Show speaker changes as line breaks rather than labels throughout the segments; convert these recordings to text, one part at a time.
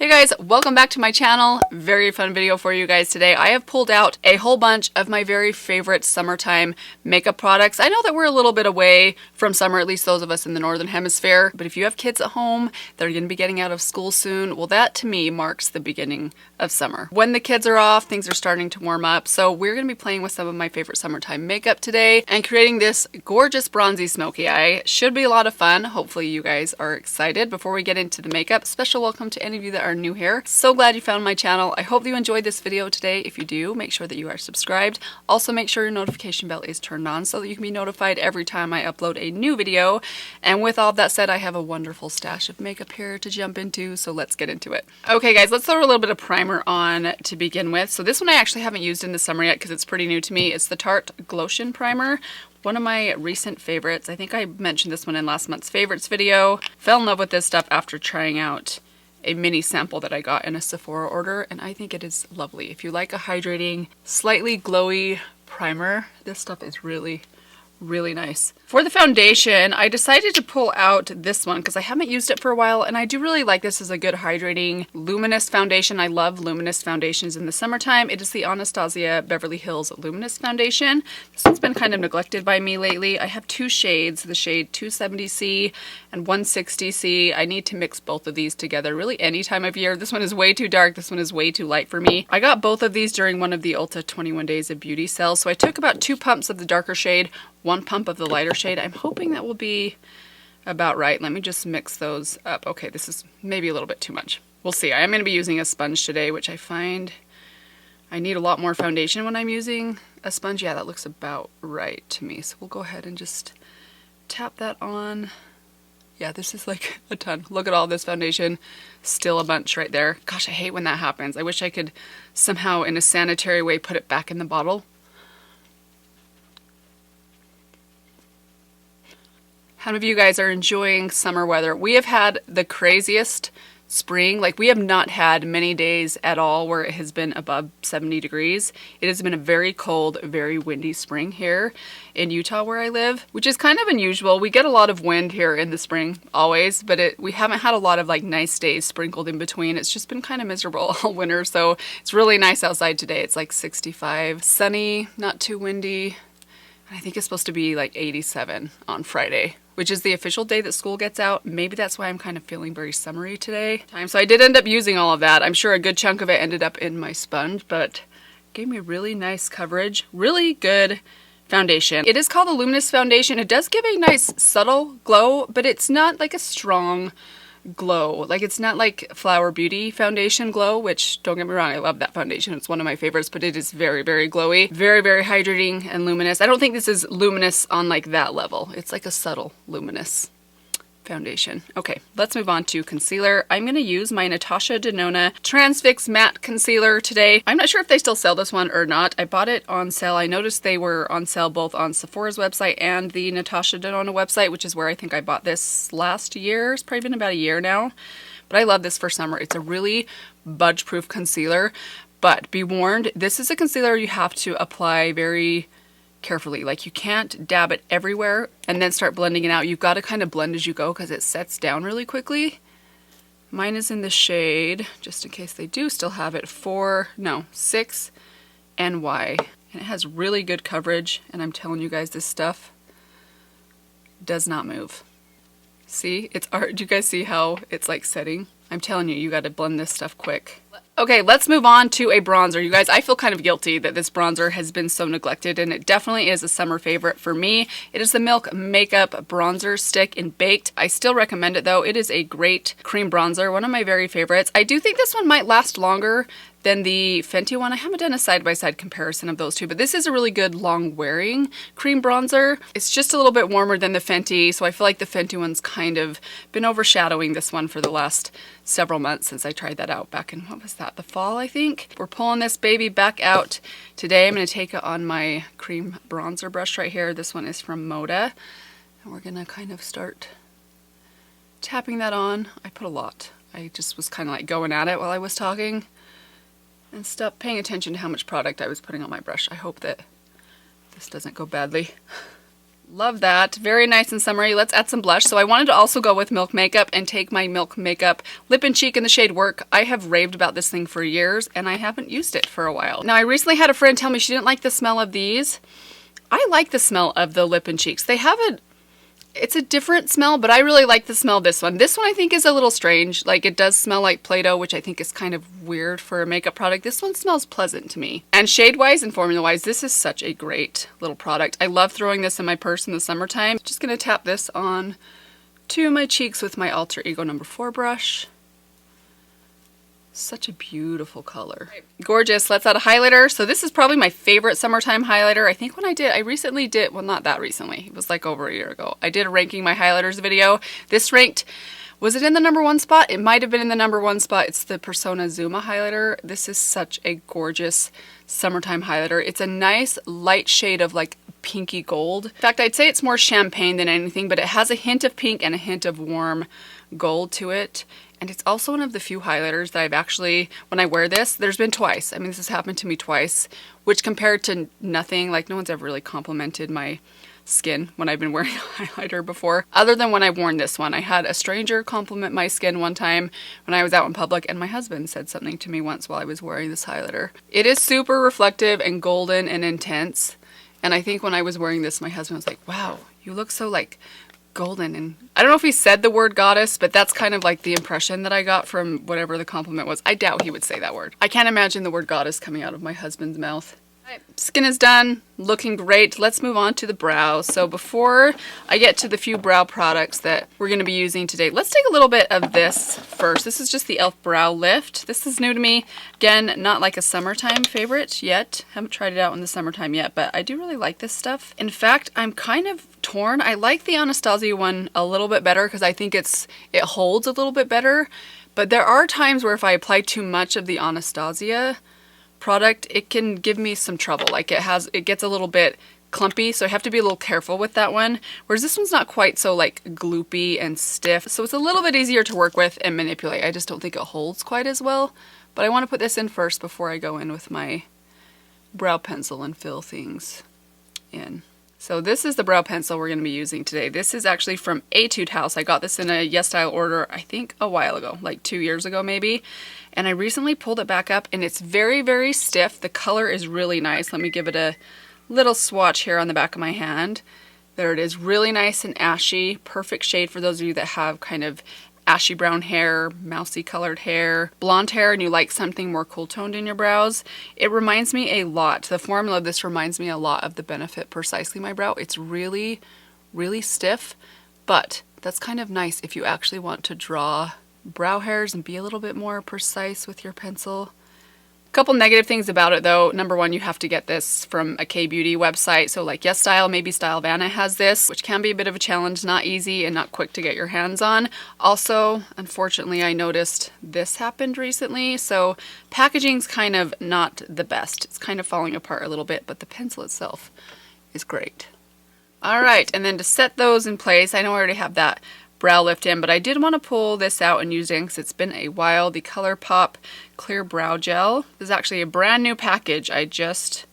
Hey guys, welcome back to my channel. Very fun video for you guys today. I have pulled out a whole bunch of my very favorite summertime makeup products. I know that we're a little bit away from summer, at least those of us in the northern hemisphere, but if you have kids at home that are going to be getting out of school soon, well, that to me marks the beginning of summer. When the kids are off, things are starting to warm up, so we're going to be playing with some of my favorite summertime makeup today and creating this gorgeous bronzy smoky eye. Should be a lot of fun. Hopefully you guys are excited. Before we get into the makeup, special welcome to any of you that are new here. So glad you found my channel. I hope you enjoyed this video today. If you do, make sure that you are subscribed. Also make sure your notification bell is turned on so that you can be notified every time I upload a new video. And with all that said, I have a wonderful stash of makeup here to jump into, so let's get into it. Okay guys, let's throw a little bit of primer on to begin with. So this one I actually haven't used in the summer yet because it's pretty new to me. It's the Tarte Glotion Primer. One of my recent favorites. I think I mentioned this one in last month's favorites video. Fell in love with this stuff after trying out a mini sample that I got in a Sephora order, and I think it is lovely. If you like a hydrating, slightly glowy primer, this stuff is really nice. For the foundation, I decided to pull out this one because I haven't used it for a while, and I do really like this as a good hydrating luminous foundation. I love luminous foundations in the summertime. It is the Anastasia Beverly Hills Luminous Foundation. This one's been kind of neglected by me lately. I have two shades, the shade 270C and 160C. I need to mix both of these together really any time of year. This one is way too dark. This one is way too light for me. I got both of these during one of the Ulta 21 Days of Beauty sales, so I took about 2 pumps of the darker shade, 1 pump of the lighter shade. I'm hoping that will be about right. Let me just mix those up. Okay, this is maybe a little bit too much. We'll see. I am going to be using a sponge today, which I find I need a lot more foundation when I'm using a sponge. Yeah, that looks about right to me. So we'll go ahead and just tap that on. Yeah, this is like a ton. Look at all this foundation. Still a bunch right there. Gosh, I hate when that happens. I wish I could somehow in a sanitary way put it back in the bottle. How many of you guys are enjoying summer weather? We have had the craziest spring. Like, we have not had many days at all where it has been above 70 degrees. It has been a very cold, very windy spring here in Utah where I live, which is kind of unusual. We get a lot of wind here in the spring always, but we haven't had a lot of like nice days sprinkled in between. It's just been kind of miserable all winter, so it's really nice outside today. It's like 65, sunny, not too windy. I think it's supposed to be like 87 on Friday, which is the official day that school gets out. Maybe that's why I'm kind of feeling very summery today. So I did end up using all of that. I'm sure a good chunk of it ended up in my sponge, but gave me really nice coverage, really good foundation. It is called a luminous foundation. It does give a nice subtle glow, but it's not like a strong glow. Like, it's not like Flower Beauty foundation glow, which, don't get me wrong, I love that foundation. It's one of my favorites, but it is very glowy. Very hydrating and luminous. I don't think this is luminous on like that level. It's like a subtle luminous foundation. Okay, let's move on to concealer. I'm going to use my Natasha Denona Transfix Matte Concealer today. I'm not sure if they still sell this one or not. I bought it on sale. I noticed they were on sale both on Sephora's website and the Natasha Denona website, which is where I think I bought this last year. It's probably been about a year now. But I love this for summer. It's a really budge-proof concealer. But be warned, this is a concealer you have to apply very carefully. Like, you can't dab it everywhere and then start blending it out. You've got to kind of blend as you go because it sets down really quickly. Mine is in the shade, just in case they do still have it, 6 NY. And it has really good coverage, and I'm telling you guys, this stuff does not move. See, it's art. Do you guys see how it's like setting? I'm telling you, you got to blend this stuff quick. Okay, let's move on to a bronzer. You guys, I feel kind of guilty that this bronzer has been so neglected, and it definitely is a summer favorite for me. It is the Milk Makeup Bronzer Stick in Baked. I still recommend it though. It is a great cream bronzer, one of my very favorites. I do think this one might last longer than the Fenty one. I haven't done a side-by-side comparison of those two, but this is a really good long-wearing cream bronzer. It's just a little bit warmer than the Fenty, so I feel like the Fenty one's kind of been overshadowing this one for the last several months since I tried that out back in, what was that, the fall, I think? We're pulling this baby back out today. I'm going to take it on my cream bronzer brush right here. This one is from Moda, and we're going to kind of start tapping that on. I put a lot. I just was kind of like going at it while I was talking and stop paying attention to how much product I was putting on my brush. I hope that this doesn't go badly. Love that. Very nice and summery. Let's add some blush. So I wanted to also go with Milk Makeup and take my Milk Makeup Lip and Cheek in the shade Work. I have raved about this thing for years and I haven't used it for a while. Now I recently had a friend tell me she didn't like the smell of these. I like the smell of the Lip and Cheeks. They have it's a different smell, but I really like the smell of this one. This one I think is a little strange. Like it does smell like Play-Doh, which I think is kind of weird for a makeup product. This one smells pleasant to me. And shade-wise and formula-wise, this is such a great little product. I love throwing this in my purse in the summertime. Just gonna tap this on to my cheeks with my Alter Ego number 4 brush. Such a beautiful color. Gorgeous. Let's add a highlighter. So this is probably my favorite summertime highlighter. I think I recently did, well, not that recently. It was like over a year ago. I did a ranking my highlighters video. This ranked, was it in the #1 spot? It might have been in the #1 spot. It's the Persona Zuma highlighter. This is such a gorgeous summertime highlighter. It's a nice light shade of like pinky gold. In fact, I'd say it's more champagne than anything, but it has a hint of pink and a hint of warm gold to it. And it's also one of the few highlighters that I've actually, when I wear this, there's been twice. I mean, this has happened to me twice, which compared to nothing, like no one's ever really complimented my skin when I've been wearing a highlighter before, other than when I've worn this one. I had a stranger compliment my skin one time when I was out in public, and my husband said something to me once while I was wearing this highlighter. It is super reflective and golden and intense. And I think when I was wearing this, my husband was like, wow, you look so like golden. And I don't know if he said the word goddess, but that's kind of like the impression that I got from whatever the compliment was. I doubt he would say that word. I can't imagine the word goddess coming out of my husband's mouth. Right, skin is done, looking great. Let's move on to the brows. So before I get to the few brow products that we're going to be using today, let's take a little bit of this first. This is just the e.l.f. Brow Lift. This is new to me. Again, not like a summertime favorite yet. Haven't tried it out in the summertime yet, but I do really like this stuff. In fact, I'm kind of torn. I like the Anastasia one a little bit better because I think it holds a little bit better. But there are times where if I apply too much of the Anastasia product, it can give me some trouble. Like it gets a little bit clumpy, so I have to be a little careful with that one. Whereas this one's not quite so like gloopy and stiff, so it's a little bit easier to work with and manipulate. I just don't think it holds quite as well. But I want to put this in first before I go in with my brow pencil and fill things in. So this is the brow pencil we're going to be using today. This is actually from Etude House. I got this in a YesStyle order, I think a while ago, like 2 years ago maybe. And I recently pulled it back up and it's very, very stiff. The color is really nice. Let me give it a little swatch here on the back of my hand. There it is, really nice and ashy. Perfect shade for those of you that have kind of ashy brown hair, mousy colored hair, blonde hair, and you like something more cool toned in your brows. It reminds me a lot, the formula of this reminds me a lot of the Benefit Precisely My Brow. It's really, really stiff, but that's kind of nice if you actually want to draw brow hairs and be a little bit more precise with your pencil. A couple negative things about it though. Number one, you have to get this from a K-beauty website. So like YesStyle, maybe Stylevanna has this, which can be a bit of a challenge, not easy and not quick to get your hands on. Also, unfortunately, I noticed this happened recently. So packaging's kind of not the best. It's kind of falling apart a little bit, but the pencil itself is great. All right, and then to set those in place, I know I already have that brow lift in, but I did want to pull this out and use it because it's been a while. The ColourPop Clear Brow Gel. This is actually a brand new package I just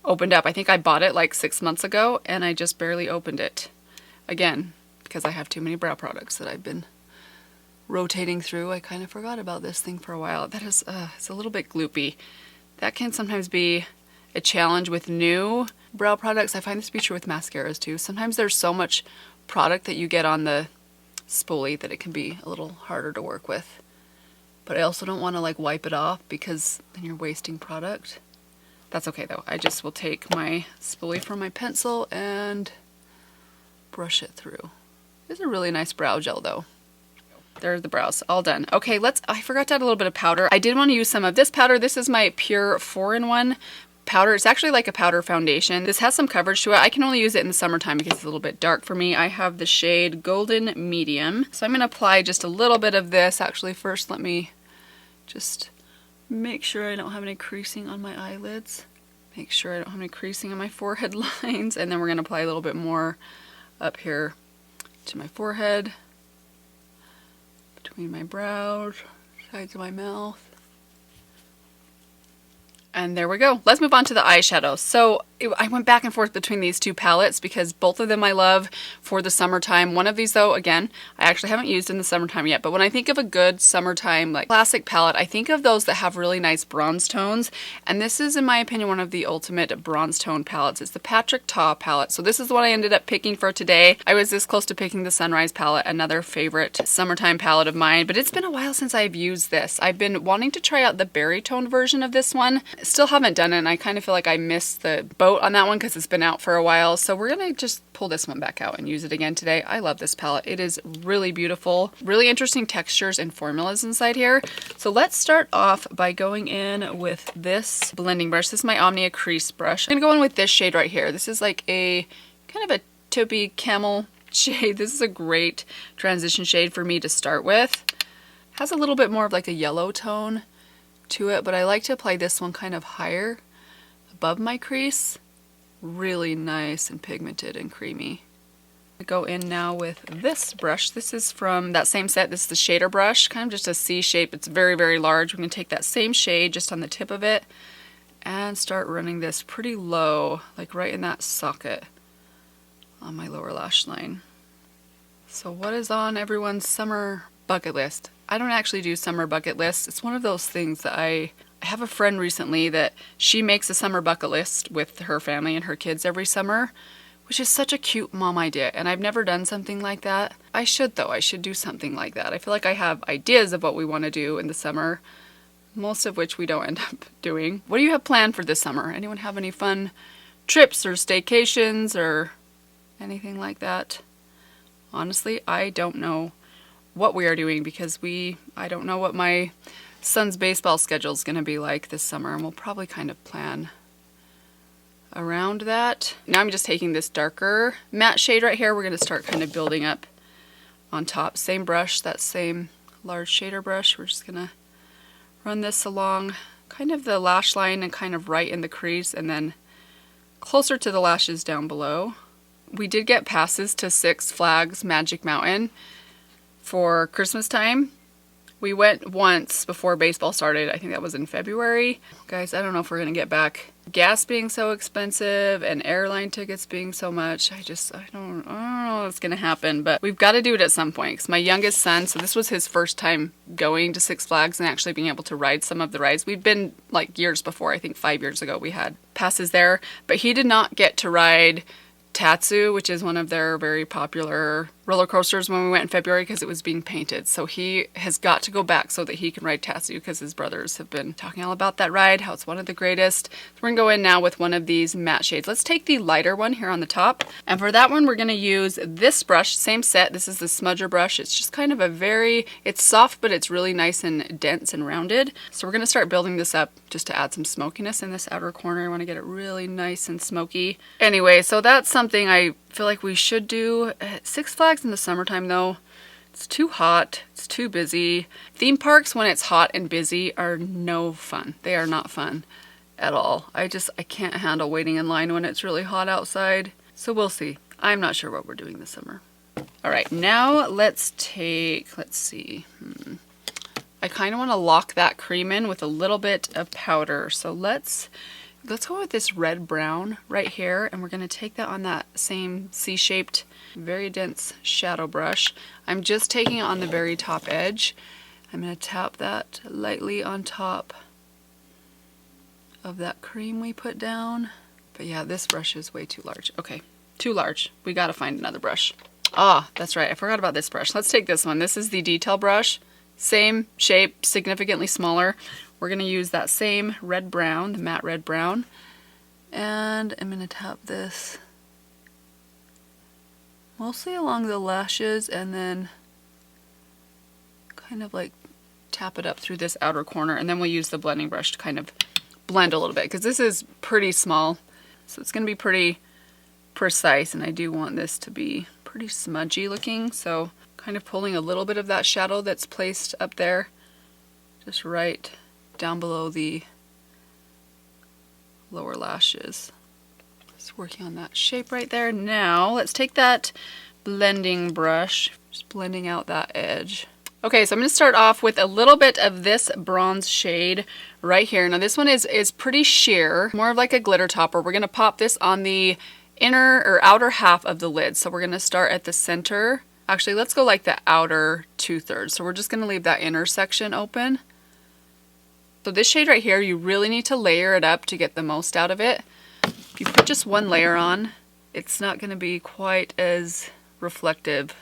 opened up. I think I bought it like 6 months ago and I just barely opened it. Again, because I have too many brow products that I've been rotating through. I kind of forgot about this thing for a while. That is, it's a little bit gloopy. That can sometimes be a challenge with new brow products. I find this to be true with mascaras too. Sometimes there's so much product that you get on the spoolie that it can be a little harder to work with. But I also don't want to like wipe it off because then you're wasting product. That's okay though. I just will take my spoolie from my pencil and brush it through. It's a really nice brow gel though. There's the brows, all done. Okay, I forgot to add a little bit of powder. I did want to use some of this powder. This is my Pure 4-in-1 powder. It's actually like a powder foundation. This has some coverage to it. I can only use it in the summertime because it's a little bit dark for me. I have the shade Golden Medium. So I'm going to apply just a little bit of this. Actually, first let me just make sure I don't have any creasing on my eyelids. Make sure I don't have any creasing on my forehead lines. And then we're going to apply a little bit more up here to my forehead, between my brows, sides of my mouth. And there we go. Let's move on to the eyeshadow. So I went back and forth between these two palettes because both of them I love for the summertime. One of these though, again, I actually haven't used in the summertime yet, but when I think of a good summertime like classic palette, I think of those that have really nice bronze tones, and this is in my opinion one of the ultimate bronze tone palettes. It's the Patrick Ta palette. So this is what I ended up picking for today. I was this close to picking the Sunrise palette, another favorite summertime palette of mine, but it's been a while since I've used this. I've been wanting to try out the berry toned version of this one. Still haven't done it, and I kind of feel like I missed the boat on that one because it's been out for a while. So we're gonna just pull this one back out and use it again today. I love this palette. It is really beautiful. Really interesting textures and formulas inside here. So let's start off by going in with this blending brush. This is my Omnia crease brush. I'm gonna go in with this shade right here. This is like a kind of a taupey camel shade. This is a great transition shade for me to start with. Has a little bit more of like a yellow tone to it, but I like to apply this one kind of higher above my crease. Really nice and pigmented and creamy. I go in now with this brush. This is from that same set. This is the shader brush, kind of just a C shape. It's very, very large. We're going to take that same shade just on the tip of it and start running this pretty low, like right in that socket on my lower lash line. So what is on everyone's summer bucket list? I don't actually do summer bucket lists. It's one of those things that I have a friend recently that she makes a summer bucket list with her family and her kids every summer, which is such a cute mom idea, and I've never done something like that. I should though. I should do something like that. I feel like I have ideas of what we want to do in the summer, most of which we don't end up doing. What do you have planned for this summer? Anyone have any fun trips or staycations or anything like that? Honestly, I don't know what we are doing because I don't know what my son's baseball schedule is going to be like this summer, and we'll probably kind of plan around that. Now I'm just taking this darker matte shade right here. We're going to start kind of building up on top. Same brush, that same large shader brush. We're just going to run this along kind of the lash line and kind of right in the crease, and then closer to the lashes down below. We did get passes to Six Flags Magic Mountain for Christmas time. We went once before baseball started. I think that was in February. Guys, I don't know if we're gonna get back. Gas being so expensive and airline tickets being so much, I don't know what's gonna happen, but we've got to do it at some point. Because my youngest son, so this was his first time going to Six Flags and actually being able to ride some of the rides. We've been like years before, I think 5 years ago we had passes there, but he did not get to ride Tatsu, which is one of their very popular roller coasters, when we went in February because it was being painted. So he has got to go back so that he can ride Tatsu because his brothers have been talking all about that ride, how it's one of the greatest. So we're gonna go in now with one of these matte shades. Let's take the lighter one here on the top. And for that one, we're gonna use this brush, same set. This is the smudger brush. It's just kind of it's soft, but it's really nice and dense and rounded. So we're gonna start building this up just to add some smokiness in this outer corner. I wanna get it really nice and smoky. Anyway, so that's something I feel like we should do at Six Flags in the summertime though. It's too hot, it's too busy. Theme parks when it's hot and busy are no fun. They are not fun at all. I can't handle waiting in line when it's really hot outside. So we'll see. I'm not sure what we're doing this summer. All right, now let's see. I kind of want to lock that cream in with a little bit of powder. So let's go with this red brown right here, and we're going to take that on that same C-shaped, very dense shadow brush. I'm just taking it on the very top edge. I'm going to tap that lightly on top of that cream we put down. But yeah, this brush is way too large. Okay, too large. We got to find another brush. Ah, that's right. I forgot about this brush. Let's take this one. This is the detail brush. Same shape, significantly smaller. We're going to use that same red brown, the matte red brown, and I'm going to tap this mostly along the lashes and then kind of like tap it up through this outer corner, and then we'll use the blending brush to kind of blend a little bit because this is pretty small, so it's going to be pretty precise, and I do want this to be pretty smudgy looking, so kind of pulling a little bit of that shadow that's placed up there just right down below the lower lashes. Just working on that shape right there. Now let's take that blending brush, just blending out that edge. Okay, so I'm going to start off with a little bit of this bronze shade right here. Now this one is pretty sheer, more of like a glitter topper. We're going to pop this on the inner or outer half of the lid. So we're going to start at the center. Actually, let's go like the outer 2/3. So we're just going to leave that inner section open. So this shade right here, you really need to layer it up to get the most out of it. If you put just one layer on, it's not going to be quite as reflective.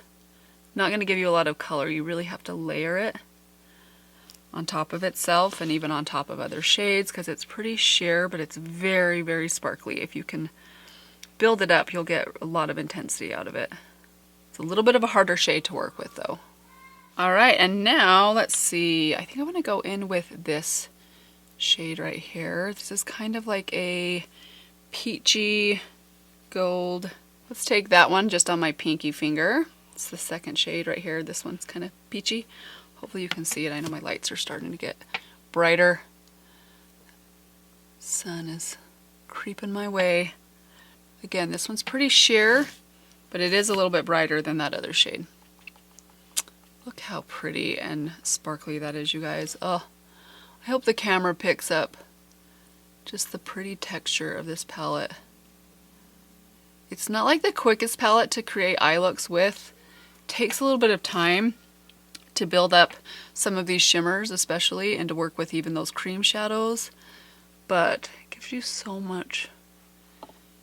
Not going to give you a lot of color. You really have to layer it on top of itself and even on top of other shades because it's pretty sheer, but it's very, very sparkly. If you can build it up, you'll get a lot of intensity out of it. It's a little bit of a harder shade to work with though. All right, and now let's see. I think I want to go in with this shade right here. This is kind of like a peachy gold. Let's take that one just on my pinky finger. It's the second shade right here. This one's kind of peachy. Hopefully you can see it. I know my lights are starting to get brighter. Sun is creeping my way. Again, this one's pretty sheer, but it is a little bit brighter than that other shade. Look how pretty and sparkly that is, you guys. Oh, I hope the camera picks up just the pretty texture of this palette. It's not like the quickest palette to create eye looks with. It takes a little bit of time to build up some of these shimmers especially and to work with even those cream shadows, but it gives you so much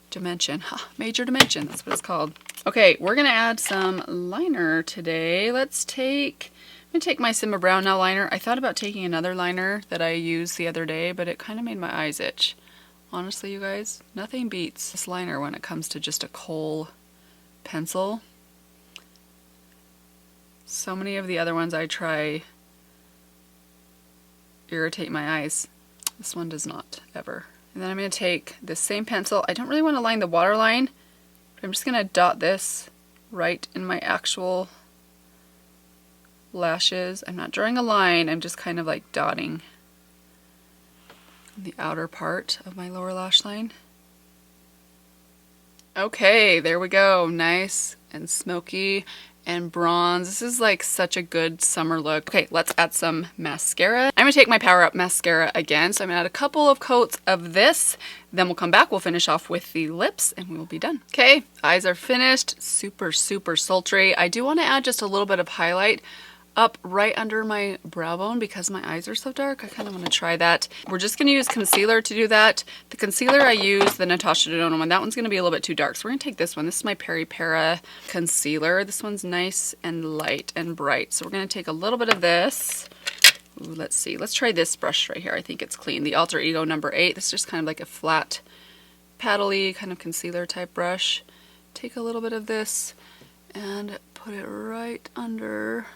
dimension. Major dimension, that's what it's called. Okay, we're gonna add some liner today. I'm gonna take my Simba Brown Now liner. I thought about taking another liner that I used the other day, but it kind of made my eyes itch. Honestly, you guys, nothing beats this liner when it comes to just a kohl pencil. So many of the other ones I try irritate my eyes. This one does not, ever. And then I'm going to take this same pencil. I don't really want to line the waterline, but I'm just going to dot this right in my actual lashes. I'm not drawing a line, I'm just kind of like dotting the outer part of my lower lash line. Okay, there we go. Nice and smoky and bronze. This is like such a good summer look. Okay, let's add some mascara. I'm gonna take my Power Up mascara again, so I'm gonna add a couple of coats of this, then we'll come back, we'll finish off with the lips, and we will be done. Okay, eyes are finished. Super, super sultry. I do wanna add just a little bit of highlight up right under my brow bone because my eyes are so dark. I kind of want to try that. We're just going to use concealer to do that. The concealer I use, the Natasha Denona one, that one's going to be a little bit too dark. So we're going to take this one. This is my Peri Para concealer. This one's nice and light and bright. So we're going to take a little bit of this. Ooh, let's see. Let's try this brush right here. I think it's clean. The Alter Ego number 8. This is just kind of like a flat, paddly kind of concealer type brush. Take a little bit of this and put it right under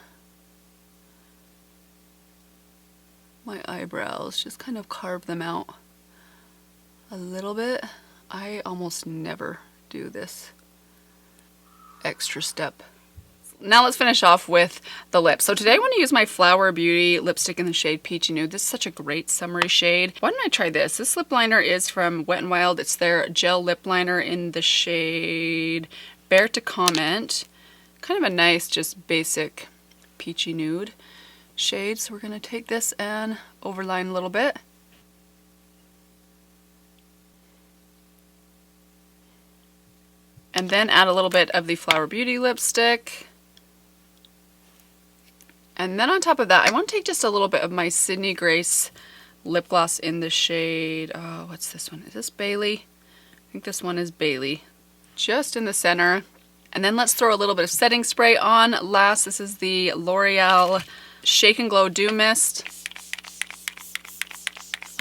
my eyebrows, just kind of carve them out a little bit. I almost never do this extra step. Now let's finish off with the lips. So today I want to use my Flower Beauty lipstick in the shade Peachy Nude. This is such a great summery shade. Why don't I try this? This lip liner is from Wet n Wild. It's their gel lip liner in the shade Bear to Comment. Kind of a nice, just basic peachy nude shade. So we're going to take this and overline a little bit. And then add a little bit of the Flower Beauty lipstick. And then on top of that, I want to take just a little bit of my Sydney Grace lip gloss in the shade, oh, what's this one? Is this Bailey? I think this one is Bailey. Just in the center. And then let's throw a little bit of setting spray on last. This is the L'Oreal Shake and Glow Dew Mist.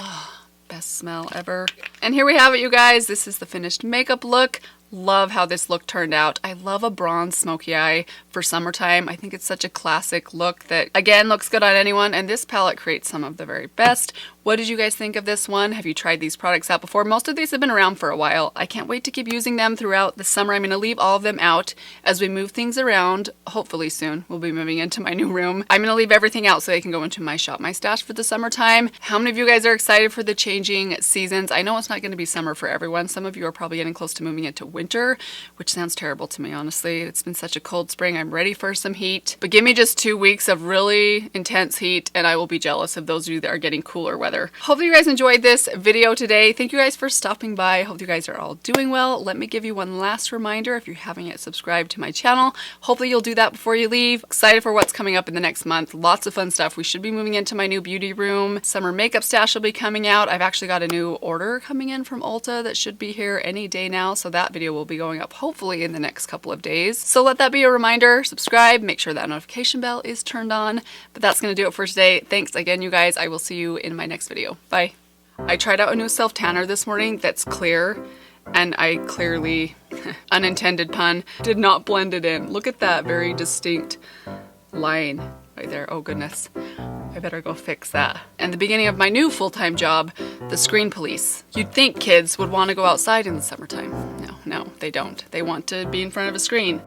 Oh, best smell ever. And here we have it, you guys. This is the finished makeup look. Love how this look turned out. I love a bronze smoky eye for summertime. I think it's such a classic look that, again, looks good on anyone, and this palette creates some of the very best. What did you guys think of this one? Have you tried these products out before? Most of these have been around for a while. I can't wait to keep using them throughout the summer. I'm going to leave all of them out as we move things around. Hopefully soon. We'll be moving into my new room. I'm going to leave everything out so they can go into my Shop My Stash for the summertime. How many of you guys are excited for the changing seasons? I know it's not going to be summer for everyone. Some of you are probably getting close to moving into winter winter, which sounds terrible to me, honestly. It's been such a cold spring. I'm ready for some heat. But give me just 2 weeks of really intense heat and I will be jealous of those of you that are getting cooler weather. Hopefully you guys enjoyed this video today. Thank you guys for stopping by. Hope you guys are all doing well. Let me give you one last reminder, if you haven't yet subscribed to my channel, hopefully you'll do that before you leave. Excited for what's coming up in the next month. Lots of fun stuff. We should be moving into my new beauty room. Summer makeup stash will be coming out. I've actually got a new order coming in from Ulta that should be here any day now, so that video will be going up hopefully in the next couple of days. So let that be a reminder. Subscribe, make sure that notification bell is turned on. But that's gonna do it for today. Thanks again, you guys. I will see you in my next video. Bye. I tried out a new self tanner this morning that's clear, and I clearly, unintended pun, did not blend it in. Look at that very distinct line right there. Oh goodness. I better go fix that. And the beginning of my new full-time job, the screen police. You'd think kids would want to go outside in the summertime. No, they don't. They want to be in front of a screen.